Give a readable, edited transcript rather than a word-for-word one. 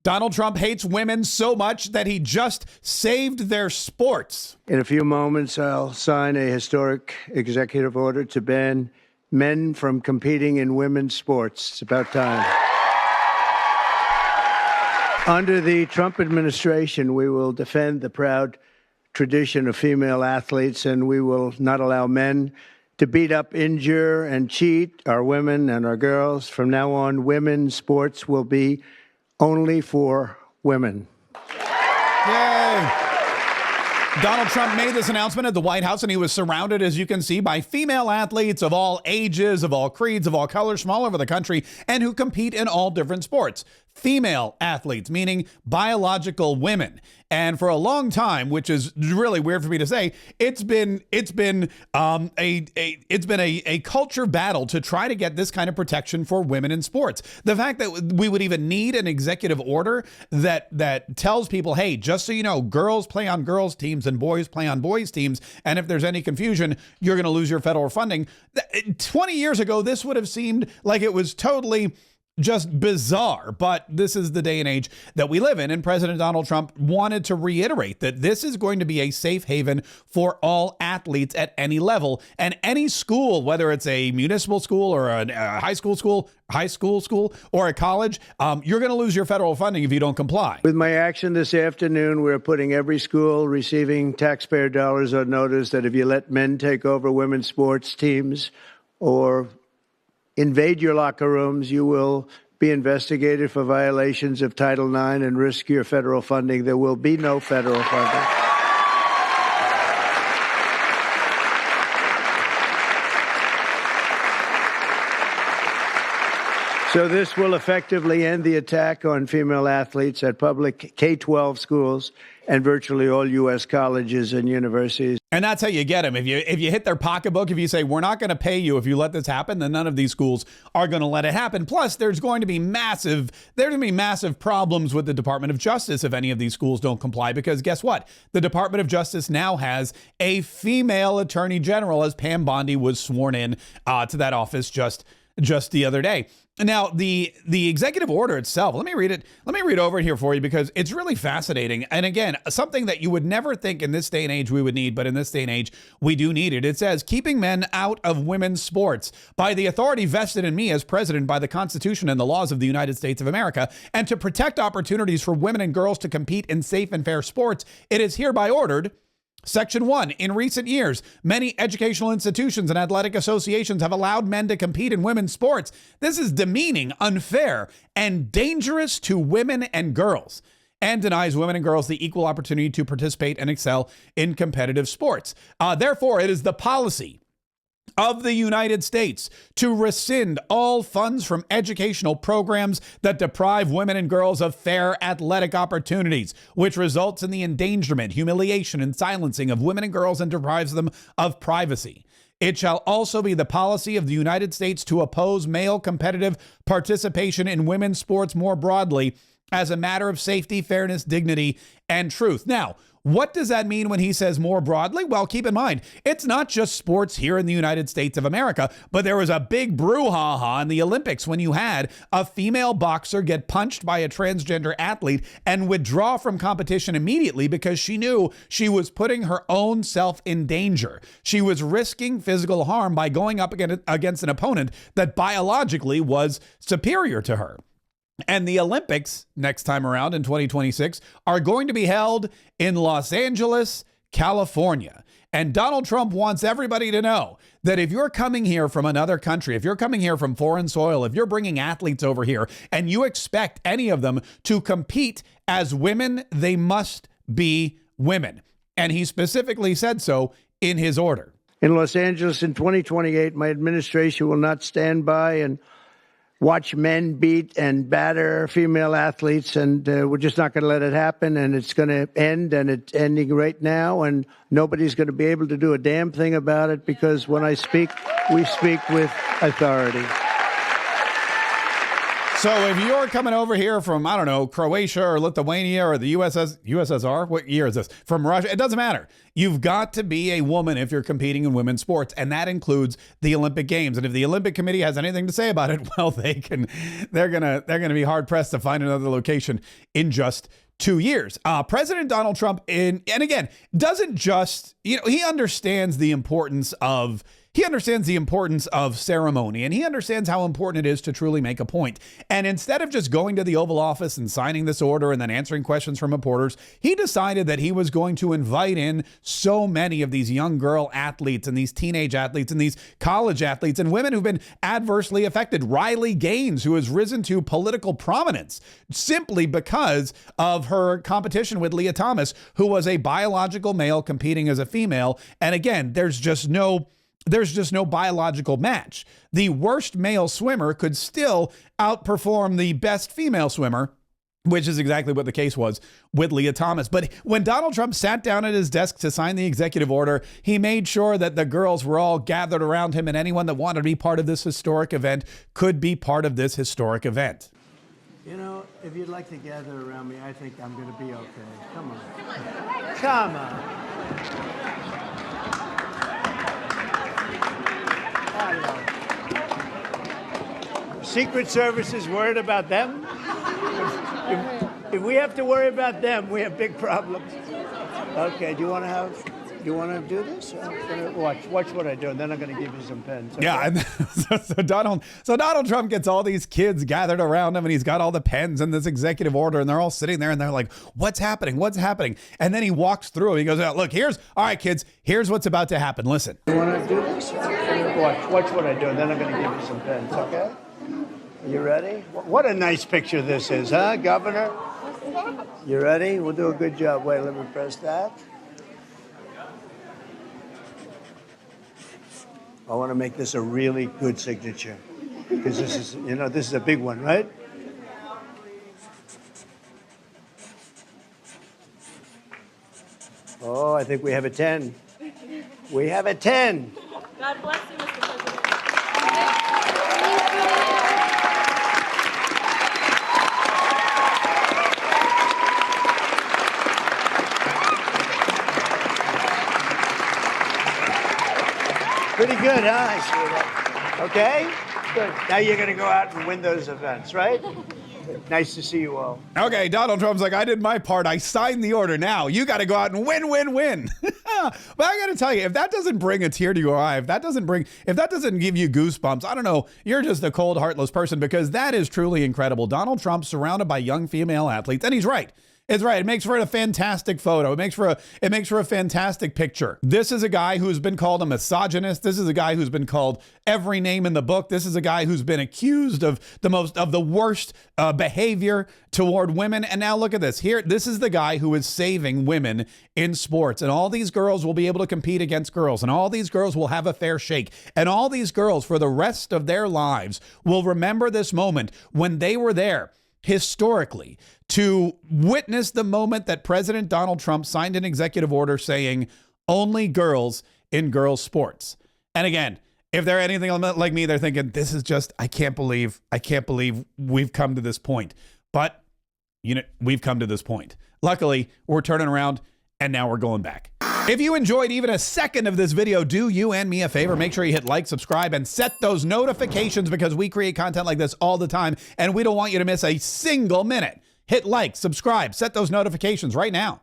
Donald Trump hates women so much that he just saved their sports. In a few moments, I'll sign a historic executive order to ban men from competing in women's sports. It's about time. Under the Trump administration, we will defend the proud tradition of female athletes, and we will not allow men to beat up, injure, and cheat our women and our girls. From now on, women's sports will be only for women. Yay! Donald Trump made this announcement at the White House, and he was surrounded, as you can see, by female athletes of all ages, of all creeds, of all colors from all over the country, and who compete in all different sports. Female athletes, meaning biological women. And for a long time, which is really weird for me to say, it's been a culture battle to try to get this kind of protection for women in sports. The fact that we would even need an executive order that tells people, hey, just so you know, girls play on girls teams and boys play on boys teams, and if there's any confusion, you're going to lose your federal funding. 20 years ago, this would have seemed like it was totally just bizarre, but this is the day and age that we live in, and President Donald Trump wanted to reiterate that this is going to be a safe haven for all athletes at any level, and any school, whether it's a municipal school or a high school or a college, you're going to lose your federal funding if you don't comply. With my action this afternoon, we're putting every school receiving taxpayer dollars on notice that if you let men take over women's sports teams or invade your locker rooms, you will be investigated for violations of Title IX and risk your federal funding. There will be no federal funding. So this will effectively end the attack on female athletes at public K-12 schools and virtually all U.S. colleges and universities. And that's how you get them. If you hit their pocketbook, if you say, we're not going to pay you if you let this happen, then none of these schools are going to let it happen. Plus, there's going to be massive problems with the Department of Justice if any of these schools don't comply, because guess what? The Department of Justice now has a female attorney general, as Pam Bondi was sworn in to that office just the other day. Now, the executive order itself, let me read it. Let me read over it here for you, because it's really fascinating. And again, something that you would never think in this day and age we would need, but in this day and age, we do need it. It says, keeping men out of women's sports by the authority vested in me as president by the Constitution and the laws of the United States of America, and to protect opportunities for women and girls to compete in safe and fair sports, it is hereby ordered. Section 1, in recent years, many educational institutions and athletic associations have allowed men to compete in women's sports. This is demeaning, unfair, and dangerous to women and girls, and denies women and girls the equal opportunity to participate and excel in competitive sports. Therefore, it is the policy of the United States to rescind all funds from educational programs that deprive women and girls of fair athletic opportunities, which results in the endangerment, humiliation, and silencing of women and girls and deprives them of privacy. It shall also be the policy of the United States to oppose male competitive participation in women's sports more broadly as a matter of safety, fairness, dignity, and truth. Now, what does that mean when he says more broadly? Well, keep in mind, it's not just sports here in the United States of America, but there was a big brouhaha in the Olympics when you had a female boxer get punched by a transgender athlete and withdraw from competition immediately because she knew she was putting her own self in danger. She was risking physical harm by going up against an opponent that biologically was superior to her. And the Olympics next time around in 2026 are going to be held in Los Angeles, California. And Donald Trump wants everybody to know that if you're coming here from another country, if you're coming here from foreign soil, if you're bringing athletes over here and you expect any of them to compete as women, they must be women. And he specifically said so in his order. In Los Angeles in 2028, my administration will not stand by and watch men beat and batter female athletes, and we're just not going to let it happen, and it's going to end, and it's ending right now, and nobody's going to be able to do a damn thing about it, because when I speak, we speak with authority. So if you're coming over here from, I don't know, Croatia or Lithuania or the USSR, what year is this? From Russia, it doesn't matter. You've got to be a woman if you're competing in women's sports, and that includes the Olympic Games. And if the Olympic Committee has anything to say about it, well, they're gonna be hard pressed to find another location in just 2 years. President Donald Trump, and again, doesn't just, he understands the importance of ceremony, and he understands how important it is to truly make a point. And instead of just going to the Oval Office and signing this order and then answering questions from reporters, he decided that he was going to invite in so many of these young girl athletes and these teenage athletes and these college athletes and women who've been adversely affected. Riley Gaines, who has risen to political prominence simply because of her competition with Leah Thomas, who was a biological male competing as a female. And again, there's just no biological match. The worst male swimmer could still outperform the best female swimmer, which is exactly what the case was with Leah Thomas. But when Donald Trump sat down at his desk to sign the executive order, he made sure that the girls were all gathered around him, and anyone that wanted to be part of this historic event could be part of this historic event. If you'd like to gather around me, I think I'm going to be okay. Come on. Come on. Secret Service is worried about them. If we have to worry about them, we have big problems. Okay, do you want to do this? Watch what I do, and then I'm going to give you some pens. Okay? Yeah, and so Donald Trump gets all these kids gathered around him, and he's got all the pens and this executive order, and they're all sitting there, and they're like, "What's happening? What's happening?" And then he walks through. He goes, "Look, all right, kids. Here's what's about to happen. Listen." You want to do this? Watch what I do, and then I'm going to give you some pens. Okay? Are you ready? What a nice picture this is, huh, Governor? You ready? We'll do a good job. Wait, let me press that. I want to make this a really good signature because this is a big one, right? Oh, I think we have a 10. We have a 10. God bless you, Mr. President. Pretty good, huh? I see that. Okay? Good. Now you're going to go out and win those events, right? Nice to see you all. Okay, Donald Trump's like, I did my part. I signed the order. Now you got to go out and win, win, win. But I got to tell you, if that doesn't bring a tear to your eye, if that doesn't give you goosebumps, I don't know, you're just a cold, heartless person, because that is truly incredible. Donald Trump surrounded by young female athletes, and he's right. It's right. It makes for a fantastic photo. It makes for a fantastic picture. This is a guy who's been called a misogynist. This is a guy who's been called every name in the book. This is a guy who's been accused of the worst behavior toward women. And now look at this. Here, this is the guy who is saving women in sports. And all these girls will be able to compete against girls. And all these girls will have a fair shake. And all these girls for the rest of their lives will remember this moment when they were there historically to witness the moment that President Donald Trump signed an executive order saying only girls in girls sports. And again, if they're anything like me, they're thinking, this is just, I can't believe we've come to this point. But we've come to this point. Luckily, we're turning around and now we're going back. If you enjoyed even a second of this video, do you and me a favor. Make sure you hit like, subscribe, and set those notifications, because we create content like this all the time, and we don't want you to miss a single minute. Hit like, subscribe, set those notifications right now.